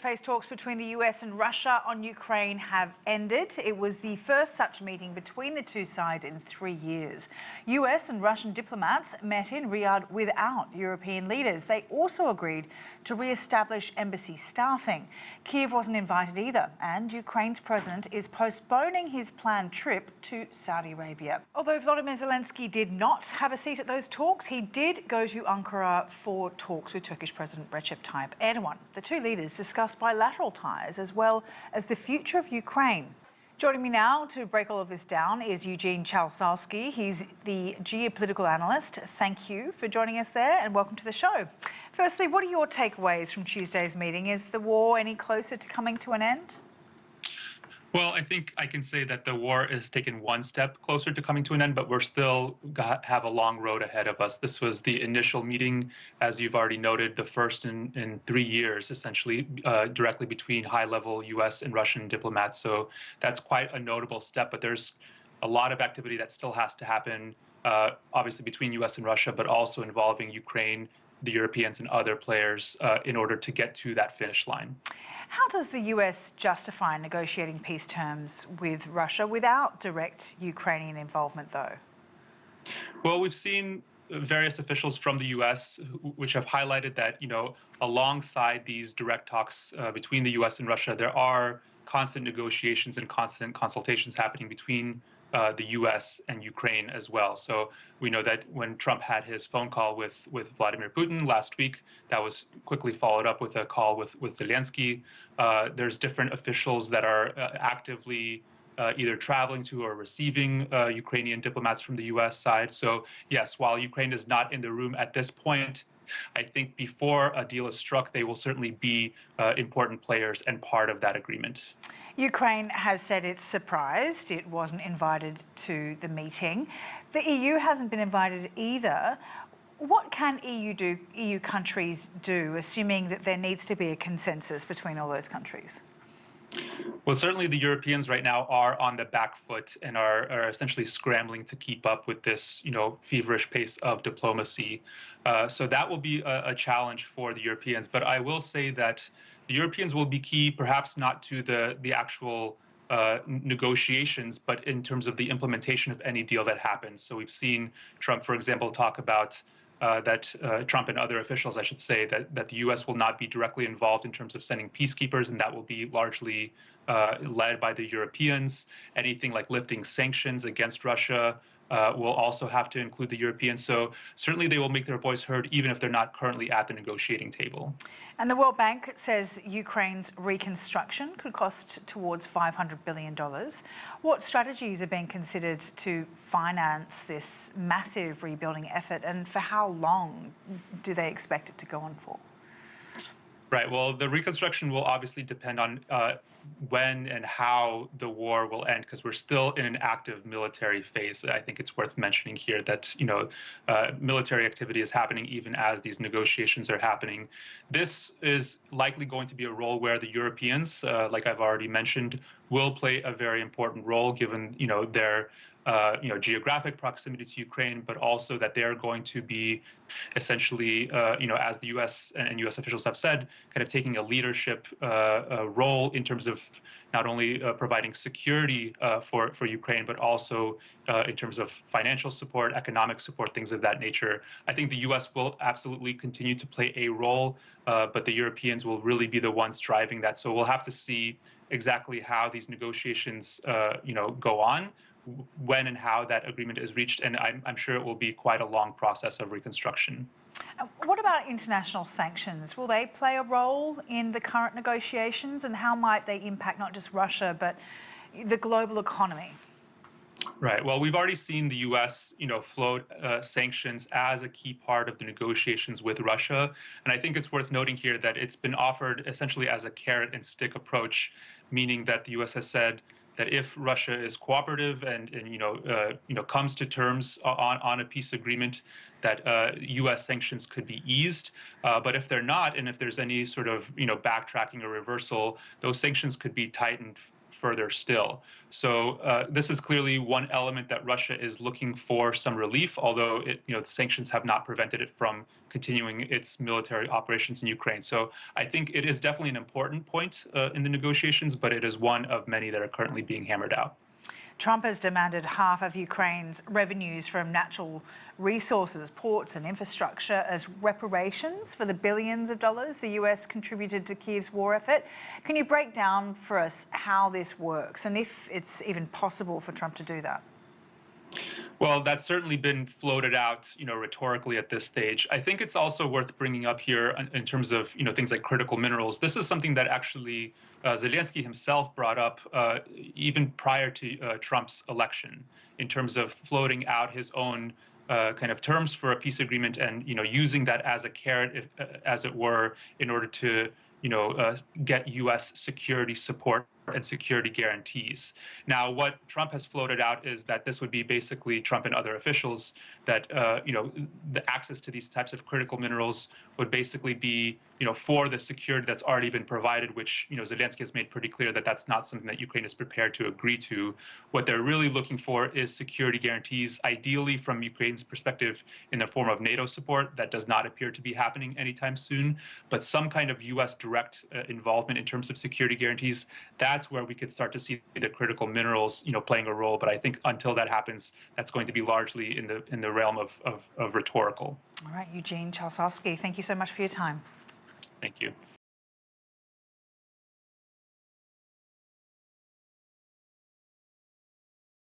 face-to-face talks between the US and Russia on Ukraine have ended. It was the first such meeting between the two sides in 3 years. US and Russian diplomats met in Riyadh without European leaders. They also agreed to re-establish embassy staffing. Kyiv wasn't invited either, and Ukraine's president is postponing his planned trip to Saudi Arabia. Although Volodymyr Zelensky did not have a seat at those talks, he did go to Ankara for talks with Turkish President Recep Tayyip Erdogan. The two leaders discussed bilateral ties as well as the future of Ukraine. Joining me now to break all of this down is Eugene Chausovsky. He's the Geopolitical Analyst. Thank you for joining us there and welcome to the show. Firstly, what are your takeaways from Tuesday's meeting? Is the war any closer to coming to an end? Well, I think I can say that the war is taken one step closer to coming to an end, but we're still have a long road ahead of us. This was the initial meeting, as you've already noted, the first in 3 years, essentially, directly between high-level U.S. and Russian diplomats. So that's quite a notable step, but there's a lot of activity that still has to happen, obviously between U.S. and Russia, but also involving Ukraine, the Europeans, and other players in order to get to that finish line. How does the US justify negotiating peace terms with Russia without direct Ukrainian involvement, though? Well, we've seen various officials from the US which have highlighted that, alongside these direct talks between the US and Russia, there are constant negotiations and constant consultations happening between the U.S. and Ukraine as well. So we know that when Trump had his phone call with Vladimir Putin last week, that was quickly followed up with a call with Zelensky. There's different officials that are actively either traveling to or receiving Ukrainian diplomats from the U.S. side. So yes, while Ukraine is not in the room at this point, I think before a deal is struck, they will certainly be important players and part of that agreement. Ukraine has said it's surprised it wasn't invited to the meeting. The EU hasn't been invited either. What can EU countries do, assuming that there needs to be a consensus between all those countries? Well, certainly the Europeans right now are on the back foot and are essentially scrambling to keep up with this, feverish pace of diplomacy. So that will be a challenge for the Europeans. But I will say that the Europeans will be key, perhaps not to the actual negotiations, but in terms of the implementation of any deal that happens. So we've seen Trump, for example, talk about Trump and other officials, I should say, that the U.S. will not be directly involved in terms of sending peacekeepers, and that will be largely led by the Europeans. Anything like lifting sanctions against Russia will also have to include the Europeans. So certainly they will make their voice heard, even if they're not currently at the negotiating table. And the World Bank says Ukraine's reconstruction could cost towards $500 billion. What strategies are being considered to finance this massive rebuilding effort, and for how long do they expect it to go on for? Right. Well, the reconstruction will obviously depend on when and how the war will end, because we're still in an active military phase. I think it's worth mentioning here that, military activity is happening even as these negotiations are happening. This is likely going to be a role where the Europeans, like I've already mentioned, will play a very important role given, their geographic proximity to Ukraine, but also that they are going to be essentially, as the U.S. and U.S. officials have said, kind of taking a leadership role in terms of not only providing security for Ukraine, but also in terms of financial support, economic support, things of that nature. I think the U.S. will absolutely continue to play a role, but the Europeans will really be the ones driving that. So we'll have to see exactly how these negotiations, go on, when and how that agreement is reached, and I'm sure it will be quite a long process of reconstruction. What about international sanctions? Will they play a role in the current negotiations, and how might they impact not just Russia, but the global economy? Right. Well, we've already seen the U.S., float sanctions as a key part of the negotiations with Russia. And I think it's worth noting here that it's been offered essentially as a carrot and stick approach, meaning that the U.S. has said that if Russia is cooperative and comes to terms on a peace agreement, that U.S. sanctions could be eased. But if they're not, and if there's any sort of backtracking or reversal, those sanctions could be tightened further still. So this is clearly one element that Russia is looking for some relief, although the sanctions have not prevented it from continuing its military operations in Ukraine. So I think it is definitely an important point in the negotiations, but it is one of many that are currently being hammered out. Trump has demanded half of Ukraine's revenues from natural resources, ports and infrastructure as reparations for the billions of dollars the US contributed to Kyiv's war effort. Can you break down for us how this works and if it's even possible for Trump to do that? Well, that's certainly been floated out, rhetorically at this stage. I think it's also worth bringing up here in terms of, things like critical minerals. This is something that actually Zelensky himself brought up even prior to Trump's election, in terms of floating out his own kind of terms for a peace agreement and, using that as a carrot, as it were, in order to, get U.S. security support and security guarantees. Now, what Trump has floated out is that this would be basically Trump and other officials that, the access to these types of critical minerals would basically be, for the security that's already been provided, which, Zelensky has made pretty clear that that's not something that Ukraine is prepared to agree to. What they're really looking for is security guarantees, ideally from Ukraine's perspective in the form of NATO support. That does not appear to be happening anytime soon, but some kind of U.S. direct involvement in terms of security guarantees. That's where we could start to see the critical minerals, playing a role. But I think until that happens, that's going to be largely in the realm of rhetorical. All right, Eugene Chausovsky, thank you so much for your time. Thank you.